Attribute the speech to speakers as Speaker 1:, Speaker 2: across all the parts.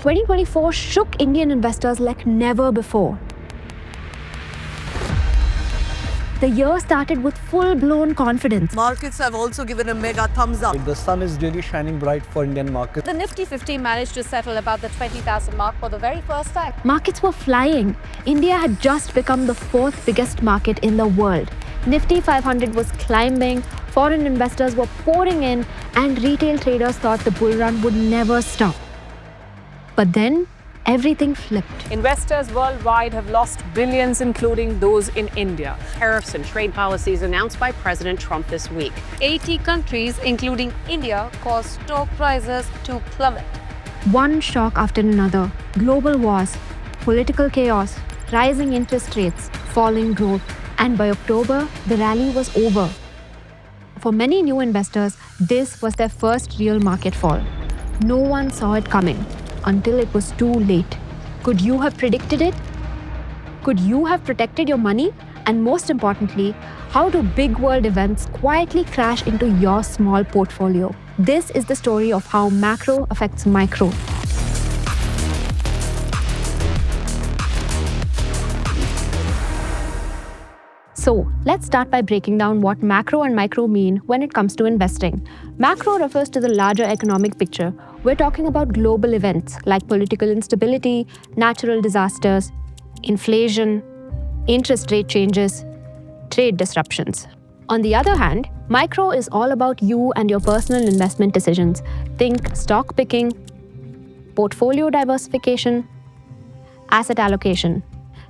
Speaker 1: 2024 shook Indian investors like never before. The year started with full-blown confidence.
Speaker 2: Markets have also given a mega thumbs up.
Speaker 3: The sun is really shining bright for Indian markets.
Speaker 4: The Nifty 50 managed to settle above the 20,000 mark for the very first time.
Speaker 1: Markets were flying. India had just become the fourth biggest market in the world. Nifty 500 was climbing, foreign investors were pouring in, and retail traders thought the bull run would never stop. But then, everything flipped.
Speaker 4: Investors worldwide have lost billions, including those in India.
Speaker 5: Tariffs and trade policies announced by President Trump this week.
Speaker 4: 80 countries, including India, caused stock prices to plummet.
Speaker 1: One shock after another. Global wars, political chaos, rising interest rates, falling growth. And by October, the rally was over. For many new investors, this was their first real market fall. No one saw it coming until it was too late. Could you have predicted it? Could you have protected your money? And most importantly, how do big world events quietly crash into your small portfolio? This is the story of how macro affects micro. So, let's start by breaking down what macro and micro mean when it comes to investing. Macro refers to the larger economic picture. We're talking about global events like political instability, natural disasters, inflation, interest rate changes, trade disruptions. On the other hand, micro is all about you and your personal investment decisions. Think stock picking, portfolio diversification, asset allocation.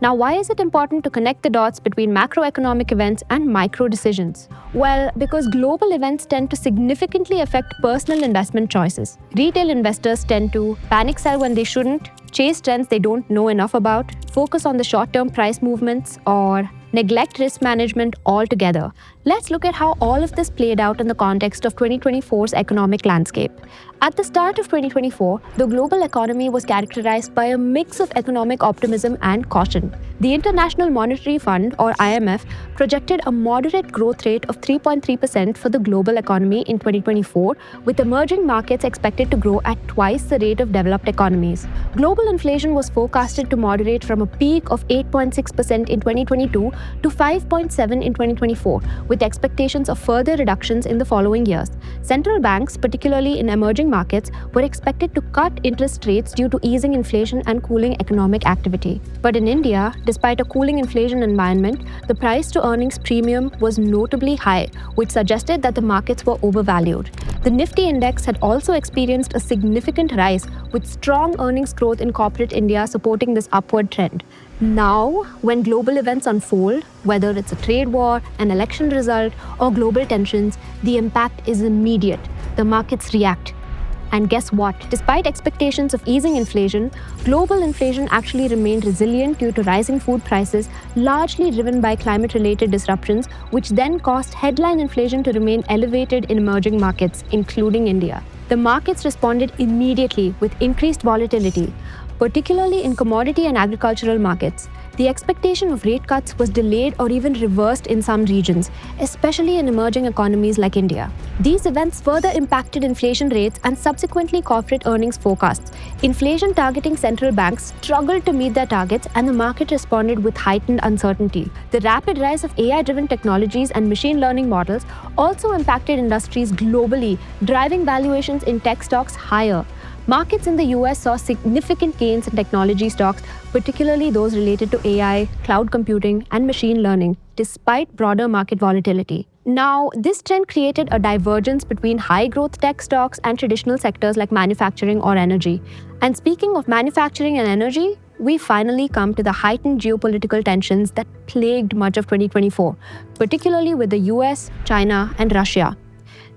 Speaker 1: Now, why is it important to connect the dots between macroeconomic events and micro decisions? Well, because global events tend to significantly affect personal investment choices. Retail investors tend to panic sell when they shouldn't, chase trends they don't know enough about, focus on the short-term price movements, or neglect risk management altogether. Let's look at how all of this played out in the context of 2024's economic landscape. At the start of 2024, the global economy was characterized by a mix of economic optimism and caution. The International Monetary Fund, or IMF, projected a moderate growth rate of 3.3% for the global economy in 2024, with emerging markets expected to grow at twice the rate of developed economies. Global inflation was forecasted to moderate from a peak of 8.6% in 2022 to 5.7% in 2024, with expectations of further reductions in the following years. Central banks, particularly in emerging markets, were expected to cut interest rates due to easing inflation and cooling economic activity. But in India, despite a cooling inflation environment, the price-to-earnings premium was notably high, which suggested that the markets were overvalued. The Nifty index had also experienced a significant rise, with strong earnings growth in corporate India supporting this upward trend. Now, when global events unfold, whether it's a trade war, an election result, or global tensions, the impact is immediate. The markets react. And guess what? Despite expectations of easing inflation, global inflation actually remained resilient due to rising food prices, largely driven by climate-related disruptions, which then caused headline inflation to remain elevated in emerging markets, including India. The markets responded immediately with increased volatility, particularly in commodity and agricultural markets. The expectation of rate cuts was delayed or even reversed in some regions, especially in emerging economies like India. These events further impacted inflation rates and subsequently corporate earnings forecasts. Inflation targeting central banks struggled to meet their targets, and the market responded with heightened uncertainty. The rapid rise of AI-driven technologies and machine learning models also impacted industries globally, driving valuations in tech stocks higher. Markets in the US saw significant gains in technology stocks, particularly those related to AI, cloud computing, and machine learning, despite broader market volatility. Now, this trend created a divergence between high-growth tech stocks and traditional sectors like manufacturing or energy. And speaking of manufacturing and energy, we finally come to the heightened geopolitical tensions that plagued much of 2024, particularly with the US, China, and Russia.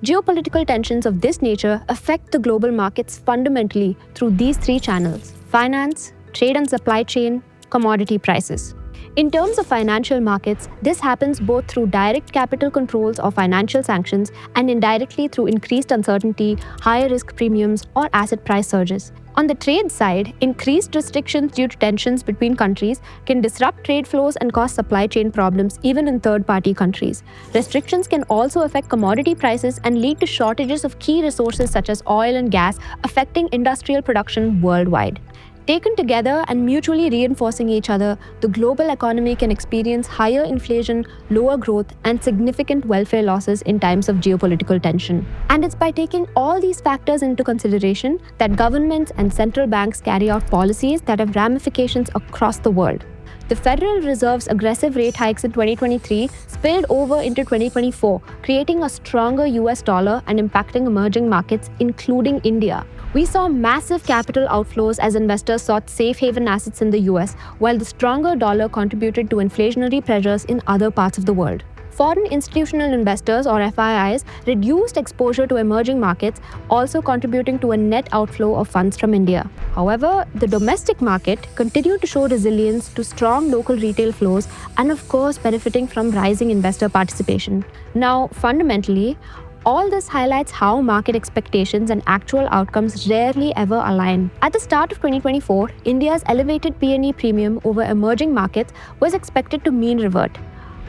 Speaker 1: Geopolitical tensions of this nature affect the global markets fundamentally through these three channels: finance, trade and supply chain, commodity prices. In terms of financial markets, this happens both through direct capital controls or financial sanctions and indirectly through increased uncertainty, higher risk premiums, or asset price surges. On the trade side, increased restrictions due to tensions between countries can disrupt trade flows and cause supply chain problems even in third-party countries. Restrictions can also affect commodity prices and lead to shortages of key resources such as oil and gas, affecting industrial production worldwide. Taken together and mutually reinforcing each other, the global economy can experience higher inflation, lower growth, and significant welfare losses in times of geopolitical tension. And it's by taking all these factors into consideration that governments and central banks carry out policies that have ramifications across the world. The Federal Reserve's aggressive rate hikes in 2023 spilled over into 2024, creating a stronger US dollar and impacting emerging markets, including India. We saw massive capital outflows as investors sought safe haven assets in the US, while the stronger dollar contributed to inflationary pressures in other parts of the world. Foreign institutional investors, or FIIs, reduced exposure to emerging markets, also contributing to a net outflow of funds from India. However, the domestic market continued to show resilience to strong local retail flows and, of course, benefiting from rising investor participation. Now, fundamentally, all this highlights how market expectations and actual outcomes rarely ever align. At the start of 2024, India's elevated P&E premium over emerging markets was expected to mean revert.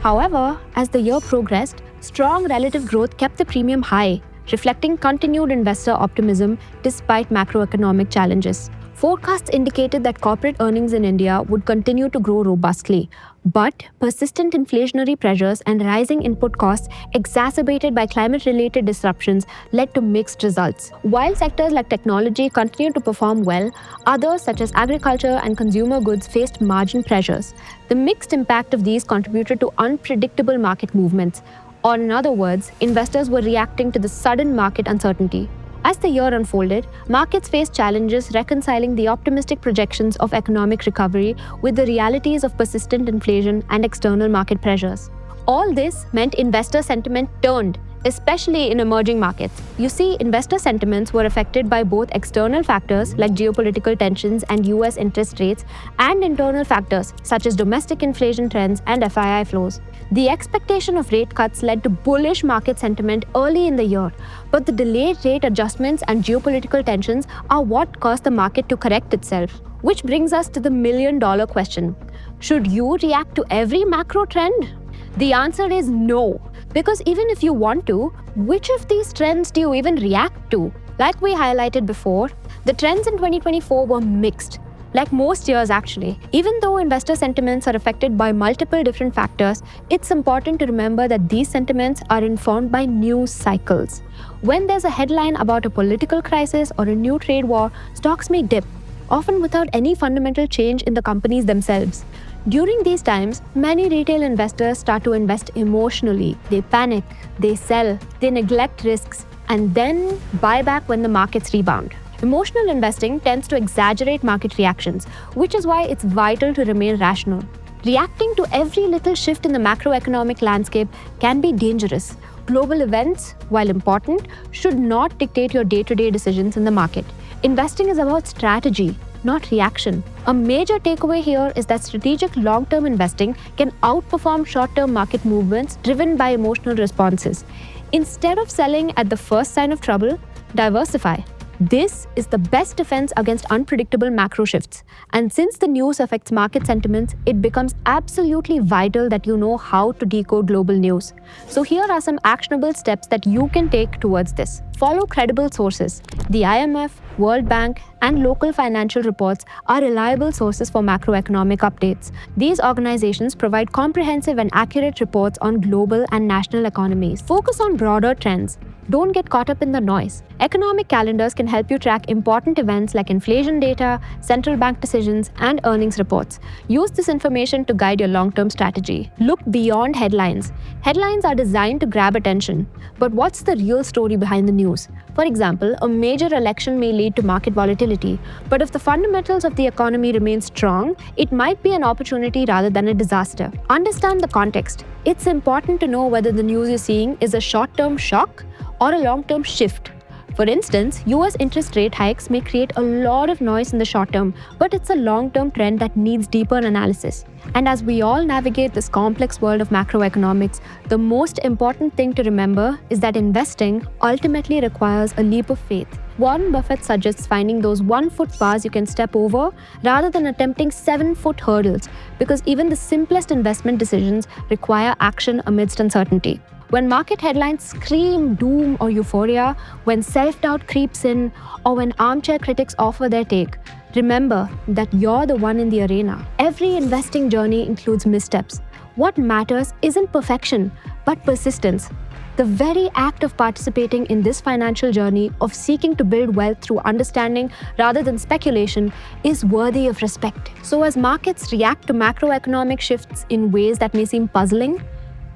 Speaker 1: However, as the year progressed, strong relative growth kept the premium high, reflecting continued investor optimism despite macroeconomic challenges. Forecasts indicated that corporate earnings in India would continue to grow robustly, but persistent inflationary pressures and rising input costs exacerbated by climate-related disruptions led to mixed results. While sectors like technology continued to perform well, others such as agriculture and consumer goods faced margin pressures. The mixed impact of these contributed to unpredictable market movements, or in other words, investors were reacting to the sudden market uncertainty. As the year unfolded, markets faced challenges reconciling the optimistic projections of economic recovery with the realities of persistent inflation and external market pressures. All this meant investor sentiment turned, especially in emerging markets. You see, investor sentiments were affected by both external factors like geopolitical tensions and US interest rates and internal factors such as domestic inflation trends and FII flows. The expectation of rate cuts led to bullish market sentiment early in the year, but the delayed rate adjustments and geopolitical tensions are what caused the market to correct itself. Which brings us to the million-dollar question. Should you react to every macro trend? The answer is no. Because even if you want to, which of these trends do you even react to? Like we highlighted before, the trends in 2024 were mixed. Like most years actually. Even though investor sentiments are affected by multiple different factors, it's important to remember that these sentiments are informed by news cycles. When there's a headline about a political crisis or a new trade war, stocks may dip, often without any fundamental change in the companies themselves. During these times, many retail investors start to invest emotionally. They panic, they sell, they neglect risks, and then buy back when the markets rebound. Emotional investing tends to exaggerate market reactions, which is why it's vital to remain rational. Reacting to every little shift in the macroeconomic landscape can be dangerous. Global events, while important, should not dictate your day-to-day decisions in the market. Investing is about strategy, not reaction. A major takeaway here is that strategic long-term investing can outperform short-term market movements driven by emotional responses. Instead of selling at the first sign of trouble, diversify. This is the best defense against unpredictable macro shifts. And since the news affects market sentiments, it becomes absolutely vital that you know how to decode global news. So here are some actionable steps that you can take towards this. Follow credible sources. The IMF, World Bank, and local financial reports are reliable sources for macroeconomic updates. These organizations provide comprehensive and accurate reports on global and national economies. Focus on broader trends. Don't get caught up in the noise. Economic calendars can help you track important events like inflation data, central bank decisions, and earnings reports. Use this information to guide your long-term strategy. Look beyond headlines. Headlines are designed to grab attention. But what's the real story behind the news? For example, a major election may lead to market volatility, but if the fundamentals of the economy remain strong, it might be an opportunity rather than a disaster. Understand the context. It's important to know whether the news you're seeing is a short-term shock or a long-term shift. For instance, US interest rate hikes may create a lot of noise in the short term, but it's a long-term trend that needs deeper analysis. And as we all navigate this complex world of macroeconomics, the most important thing to remember is that investing ultimately requires a leap of faith. Warren Buffett suggests finding those 1-foot bars you can step over rather than attempting 7-foot hurdles, because even the simplest investment decisions require action amidst uncertainty. When market headlines scream doom or euphoria, when self-doubt creeps in, or when armchair critics offer their take, remember that you're the one in the arena. Every investing journey includes missteps. What matters isn't perfection, but persistence. The very act of participating in this financial journey of seeking to build wealth through understanding rather than speculation is worthy of respect. So as markets react to macroeconomic shifts in ways that may seem puzzling,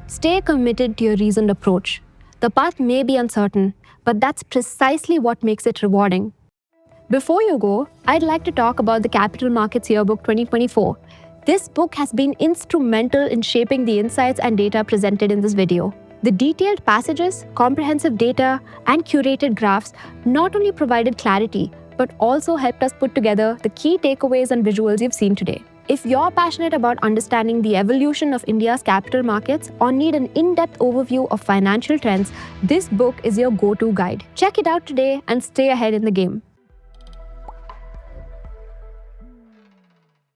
Speaker 1: stay committed to your reasoned approach. The path may be uncertain, but that's precisely what makes it rewarding. Before you go, I'd like to talk about the Capital Markets Yearbook 2024. This book has been instrumental in shaping the insights and data presented in this video. The detailed passages, comprehensive data, and curated graphs not only provided clarity, but also helped us put together the key takeaways and visuals you've seen today. If you're passionate about understanding the evolution of India's capital markets or need an in-depth overview of financial trends, this book is your go-to guide. Check it out today and stay ahead in the game.